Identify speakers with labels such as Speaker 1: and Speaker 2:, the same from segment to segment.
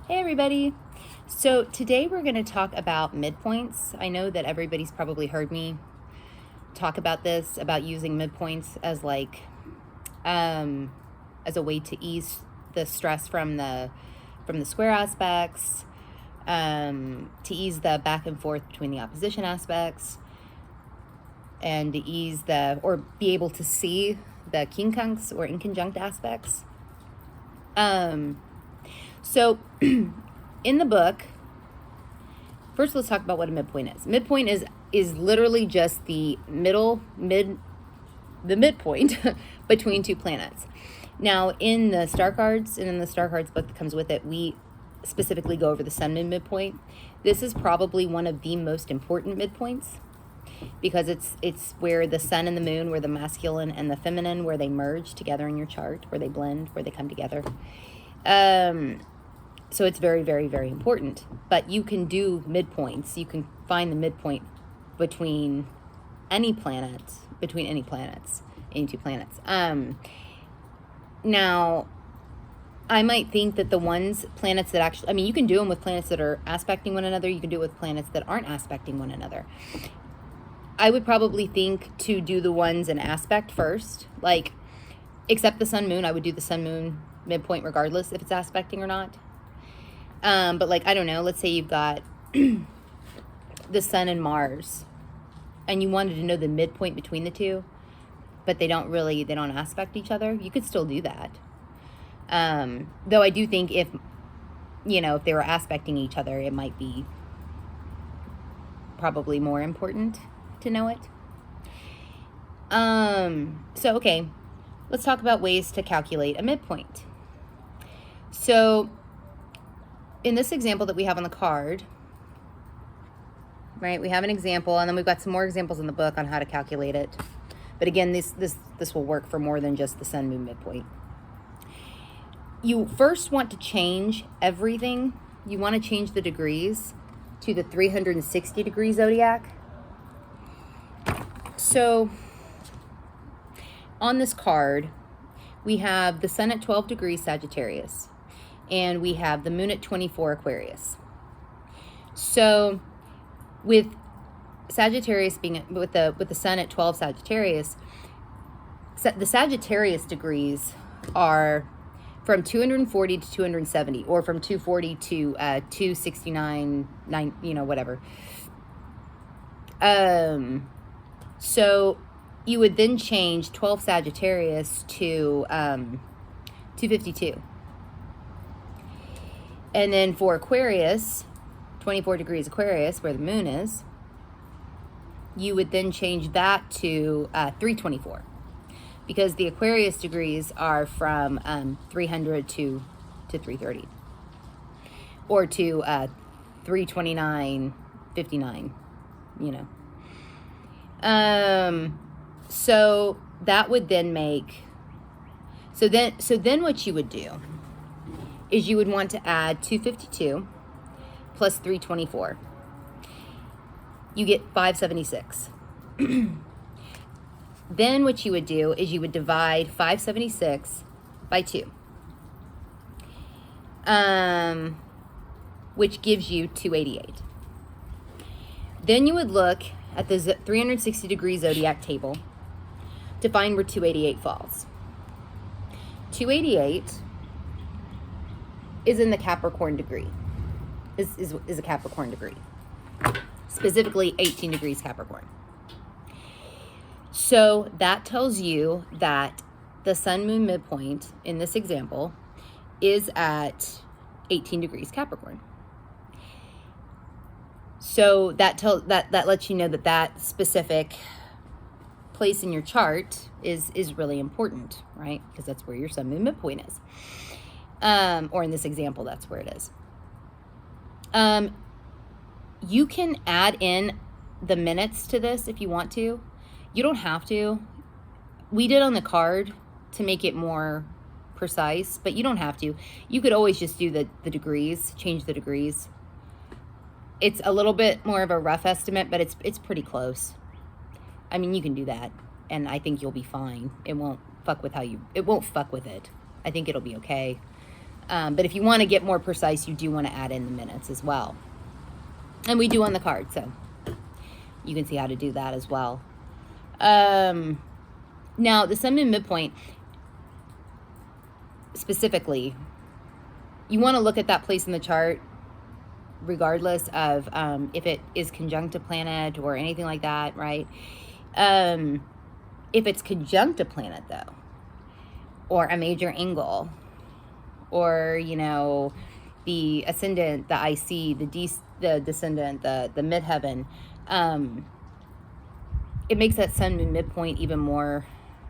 Speaker 1: Hey everybody! So today we're going to talk about midpoints. I know that everybody's probably heard me talk about this, about using midpoints as as a way to ease the stress from the square aspects, to ease the back and forth between the opposition aspects, and to ease or be able to see the quincunx or inconjunct aspects. So in the book, first let's talk about what a midpoint is. Midpoint is literally just the midpoint between two planets. Now in the star cards and in the star cards book that comes with it, we specifically go over the Sun and midpoint. This is probably one of the most important midpoints because it's where the sun and the moon, where the masculine and the feminine, where they merge together in your chart, where they blend, where they come together. So it's very, very, very important. But you can do midpoints. You can find the midpoint between any planet, any two planets. Now, I might think that the planets that actually, you can do them with planets that are aspecting one another. You can do it with planets that aren't aspecting one another. I would probably think to do the ones in aspect first, except the sun moon. I would do the sun moon midpoint regardless if it's aspecting or not. But I don't know, let's say you've got the Sun and Mars and you wanted to know the midpoint between the two, but they don't aspect each other. You could still do that. Though I do think if they were aspecting each other, it might be probably more important to know it. So, okay, let's talk about ways to calculate a midpoint. So in this example that we have on the card, right, we have an example, and then we've got some more examples in the book on how to calculate it. But again, this will work for more than just the sun moon midpoint. You first want to change everything. You want to change the degrees to the 360 degree zodiac. So on this card, we have the sun at 12 degrees Sagittarius, and we have the moon at 24 Aquarius. So with Sagittarius being with the sun at 12 Sagittarius, the Sagittarius degrees are from 240 to 270, or from 240 to 269, whatever. So you would then change 12 Sagittarius to 252. And then for Aquarius, 24 degrees Aquarius, where the moon is, you would then change that to 324. Because the Aquarius degrees are from 300 to 330. Or to 329, 59, So that would then make... So then what you would do is you would want to add 252 plus 324. You get 576. Then what you would do is you would divide 576 by 2, which gives you 288. Then you would look at the 360 degree zodiac table to find where 288 falls. 288 is in the Capricorn degree, is a Capricorn degree, specifically 18 degrees Capricorn. So that tells you that the sun moon midpoint in this example is at 18 degrees Capricorn. So that lets you know that specific place in your chart is really important, right? Because that's where your sun moon midpoint is. Or in this example, that's where it is. You can add in the minutes to this if you want to. You don't have to. We did on the card to make it more precise, but you don't have to. You could always just do the degrees, change the degrees. It's a little bit more of a rough estimate, but it's pretty close. You can do that, and I think you'll be fine. It won't fuck with it. I think it'll be okay. But if you want to get more precise, you do want to add in the minutes as well. And we do on the card, so you can see how to do that as well. Now, the Sun and Midpoint, specifically, you want to look at that place in the chart regardless of if it is conjunct a planet or anything like that, right? If it's conjunct a planet, though, or a major angle, or, you know, the ascendant, the IC, the descendant, the midheaven, it makes that Sun Moon midpoint even more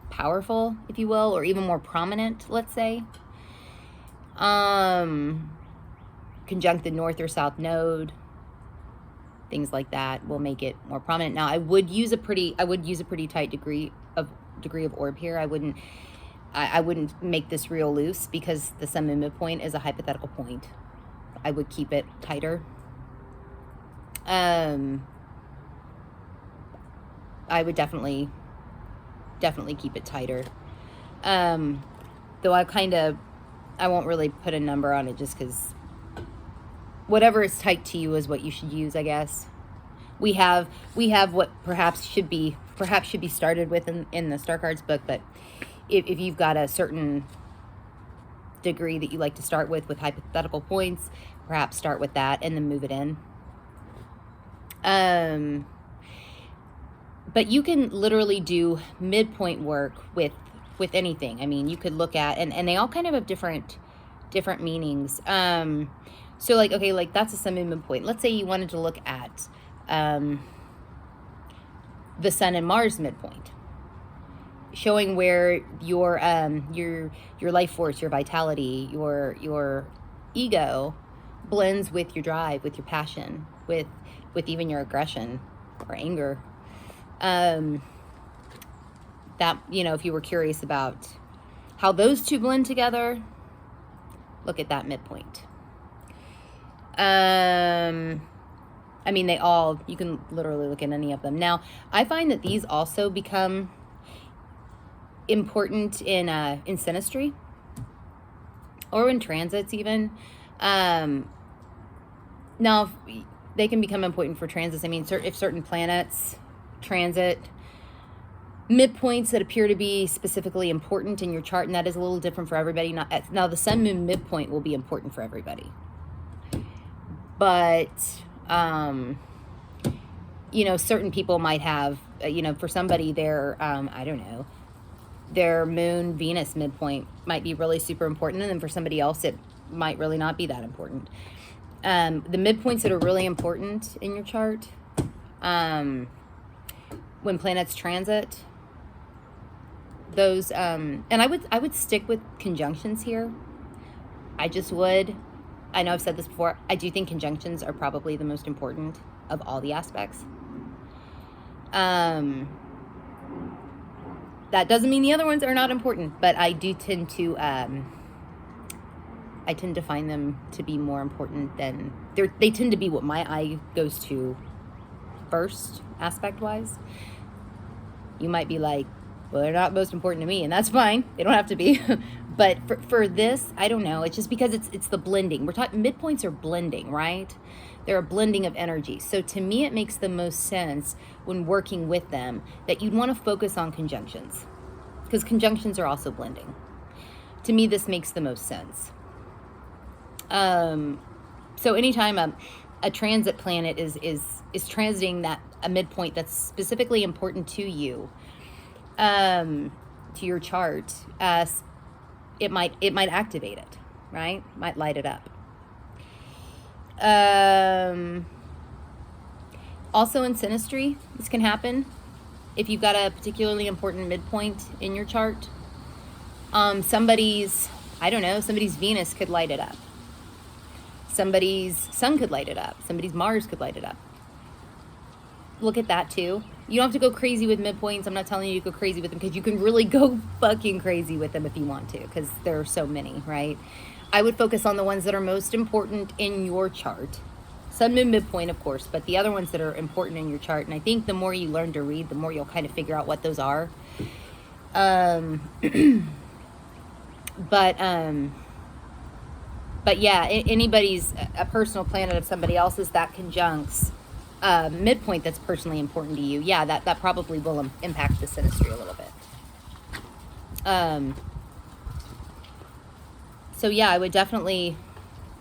Speaker 1: powerful, if you will, or even more prominent, let's say. Conjunct the north or south node, things like that will make it more prominent. Now, I would use a pretty tight degree of orb here. I wouldn't make this real loose because the Sun Moon midpoint is a hypothetical point. I would keep it tighter. I would definitely keep it tighter. Though I won't really put a number on it just because whatever is tight to you is what you should use, I guess. We have what perhaps should be started with in the Star Cards book, but if you've got a certain degree that you like to start with hypothetical points, perhaps start with that and then move it in. But you can literally do midpoint work with anything. I mean, you could look at, and they all kind of have different meanings. So like, okay, like that's a Sun Moon midpoint. Let's say you wanted to look at the Sun and Mars midpoint, showing where your life force, your vitality, your ego blends with your drive, with your passion, with even your aggression or anger. That, you know, if you were curious about how those two blend together, look at that midpoint. I mean, you can literally look at any of them. Now, I find that these also become important in synastry or in transits even. Now, they can become important for transits. I mean, if certain planets transit midpoints that appear to be specifically important in your chart, and that is a little different for everybody. Now, the Sun Moon midpoint will be important for everybody. But, you know, certain people might have, you know, for somebody, their, I don't know, their Moon Venus midpoint might be really super important. And then for somebody else, it might really not be that important. The midpoints that are really important in your chart, when planets transit, those, and I would stick with conjunctions here. I just would. I know I've said this before. I do think conjunctions are probably the most important of all the aspects. That doesn't mean the other ones are not important, but I do tend to, find them to be more important than, they tend to be what my eye goes to first, aspect-wise. You might be like, well, they're not most important to me, and that's fine. They don't have to be. But for this, I don't know. It's just because it's the blending. We're talking, midpoints are blending, right? They're a blending of energy. So to me, it makes the most sense when working with them that you'd want to focus on conjunctions, because conjunctions are also blending. To me, this makes the most sense. So anytime a transit planet is transiting a midpoint that's specifically important to you, to your chart, it might activate it, right? Might light it up. Also in synastry, this can happen if you've got a particularly important midpoint in your chart. Somebody's Venus could light it up. Somebody's Sun could light it up. Somebody's Mars could light it up. Look at that too. You don't have to go crazy with midpoints. I'm not telling you to go crazy with them, because you can really go fucking crazy with them if you want to, because there are so many, right? I would focus on the ones that are most important in your chart. Sun, Moon, midpoint, of course, but the other ones that are important in your chart. And I think the more you learn to read, the more you'll kind of figure out what those are. But yeah, anybody's, a personal planet of somebody else's that conjuncts midpoint that's personally important to you, yeah, that probably will impact the synastry a little bit. So yeah, I would definitely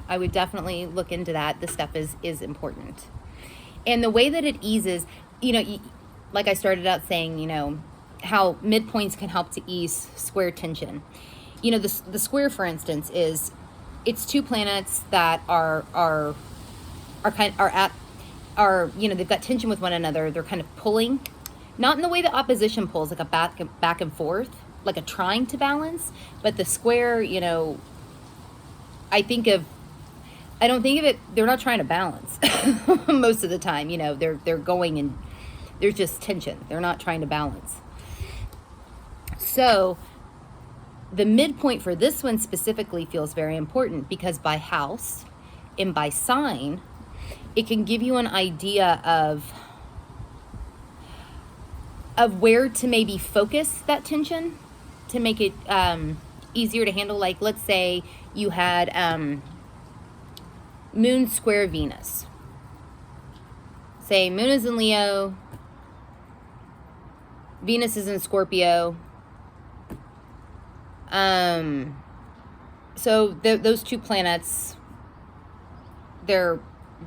Speaker 1: look into that. This stuff is important. And the way that it eases, like I started out saying, how midpoints can help to ease square tension. The square, for instance, it's two planets that are they've got tension with one another. They're kind of pulling, not in the way that opposition pulls, like a back and forth, like a trine to balance, but the square, I don't think of it, they're not trying to balance most of the time, they're going, and there's just tension. They're not trying to balance. So the midpoint for this one specifically feels very important, because by house and by sign, it can give you an idea of where to maybe focus that tension to make it easier to handle. Like, let's say you had Moon square Venus. Say Moon is in Leo, Venus is in Scorpio. So those two planets, they're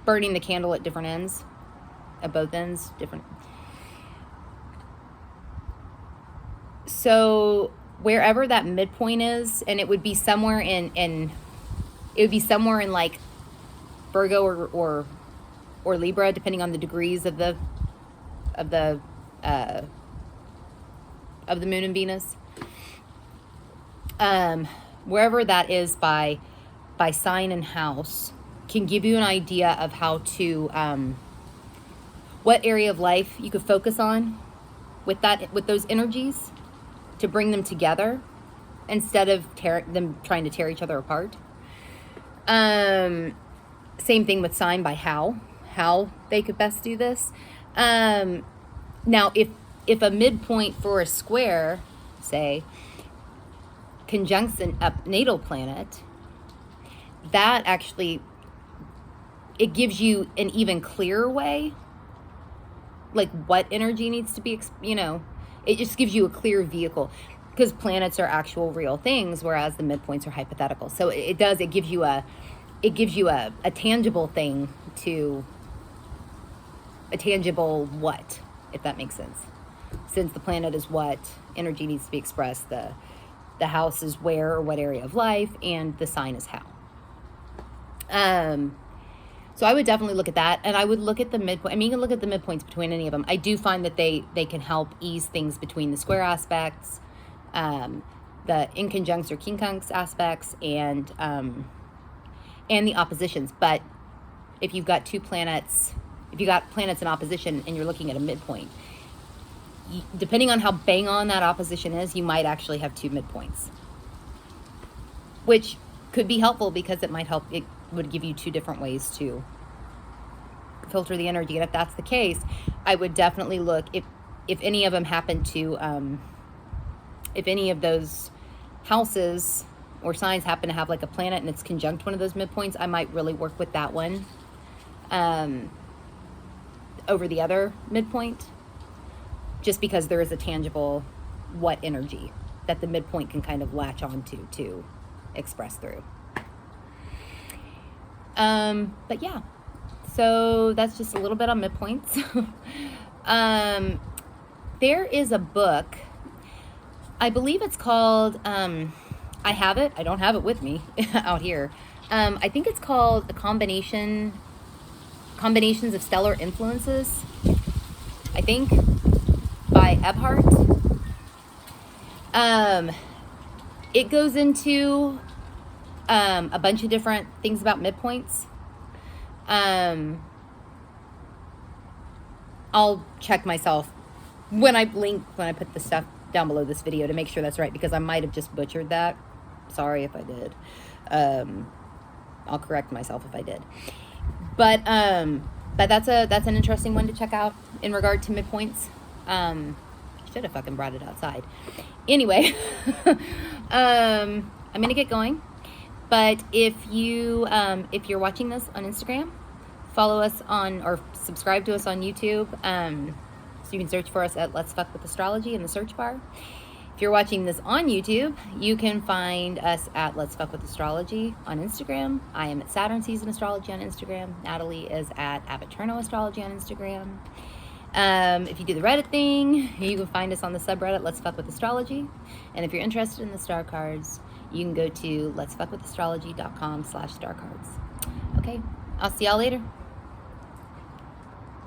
Speaker 1: burning the candle at different ends, at both ends, different. So wherever that midpoint is, and it would be somewhere in like Virgo or Libra, depending on the degrees of the Moon and Venus. Wherever that is by sign and house can give you an idea of how to what area of life you could focus on with those energies to bring them together instead of them trying to tear each other apart. Same thing with sign by how they could best do this. Now, if a midpoint for a square, say, conjuncts a natal planet, that actually, it gives you an even clearer way, like what energy needs to be, it just gives you a clear vehicle, because planets are actual real things, whereas the midpoints are hypothetical. So it gives you a tangible thing to a tangible what, if that makes sense. Since the planet is what energy needs to be expressed, the house is where or what area of life, and the sign is how. So I would definitely look at that, and I would look at the midpoint. I mean, you can look at the midpoints between any of them. I do find that they can help ease things between the square aspects, the inconjuncts or quincunx aspects, and the oppositions. But if you've got planets in opposition and you're looking at a midpoint, depending on how bang on that opposition is, you might actually have two midpoints, which could be helpful because it would give you two different ways to filter the energy. And if that's the case, I would definitely look, if any of them happen to, if any of those houses or signs happen to have like a planet and it's conjunct one of those midpoints, I might really work with that one over the other midpoint, just because there is a tangible what energy that the midpoint can kind of latch onto to express through. But yeah, so that's just a little bit on midpoints. There is a book, I believe it's called, I have it, I don't have it with me out here. I think it's called Combinations of Stellar Influences, I think, by Ebhart. It goes into a bunch of different things about midpoints. I'll check myself when I put the stuff down below this video to make sure that's right, because I might have just butchered that. Sorry if I did. I'll correct myself if I did. But that's an interesting one to check out in regard to midpoints. Should have fucking brought it outside. Anyway, I'm gonna get going. But if you're watching this on Instagram, follow us on, or subscribe to us on YouTube. So you can search for us at Let's Fuck with Astrology in the search bar. If you're watching this on YouTube, you can find us at Let's Fuck with Astrology on Instagram. I am at Saturn Season Astrology on Instagram. Natalie is at Abaturno Astrology on Instagram. If you do the Reddit thing, you can find us on the subreddit Let's Fuck with Astrology. And if you're interested in the star cards, you can go to letsfuckwithastrology.com/starcards. Okay, I'll see y'all later.